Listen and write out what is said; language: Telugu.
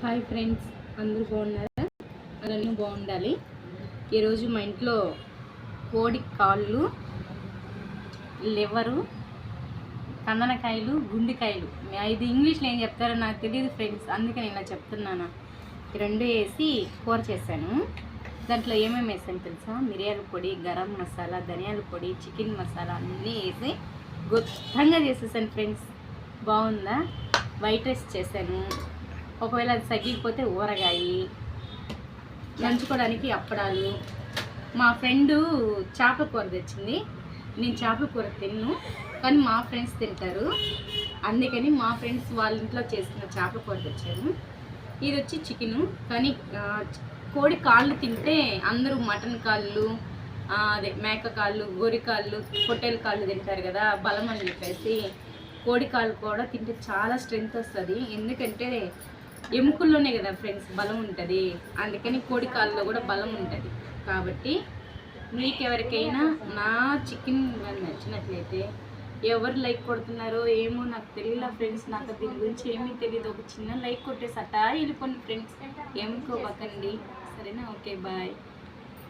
హాయ్ ఫ్రెండ్స్, అందరూ బాగున్నారా? అందరూ బాగుండాలి. ఈరోజు మా ఇంట్లో కోడి కాళ్ళు, లివరు, కందనకాయలు, గుండెకాయలు, ఇది ఇంగ్లీష్లో ఏం చెప్తారో నాకు తెలియదు ఫ్రెండ్స్, అందుకే నేను ఇలా చెప్తున్నాను. ఈ రెండు వేసి కూర చేశాను. దాంట్లో ఏమేమి వేసాను తెలుసా? మిరియాల పొడి, గరం మసాలా, ధనియాల పొడి, చికెన్ మసాలా అన్నీ వేసి గొప్పంగా చేసేసాను ఫ్రెండ్స్. బాగుందా? వైట్ రైస్ చేశాను. ఒకవేళ అది తగ్గిపోతే ఊరగాయి, నంచుకోవడానికి అప్పడాలు. మా ఫ్రెండు చేపల కూర తెచ్చింది. నేను చేపల కూర తిన్ను, కానీ మా ఫ్రెండ్స్ తింటారు. అందుకని మా ఫ్రెండ్స్ వాళ్ళ ఇంట్లో చేసుకున్న చేపల కూర తెచ్చాను. ఇది వచ్చి చికెను. కానీ కోడి కాళ్ళు తింటే అందరూ మటన్ కాళ్ళు, అదే మేక కాళ్ళు, గొర్రె కాళ్ళు, పొట్టేల కాళ్ళు తింటారు కదా, బలం అని చెప్పేసి కోడి కాళ్ళు కూడా తింటే చాలా స్ట్రెంగ్త్ వస్తుంది. ఎందుకంటే ఎముకల్లోనే కదా ఫ్రెండ్స్ బలం ఉంటుంది. అందుకని కోడి కాళ్ళలో కూడా బలం ఉంటుంది. కాబట్టి మీకెవరికైనా నా చికెన్ నచ్చినట్లయితే, ఎవరు లైక్ కొడుతున్నారో ఏమో నాకు తెలియదు ఫ్రెండ్స్. నాకు దీని గురించి ఏమీ తెలియదు. ఒక చిన్న లైక్ కొట్టేసట వెళ్ళిపోండి ఫ్రెండ్స్, ఏమనుకోకండి. సరేనా? Okay, bye.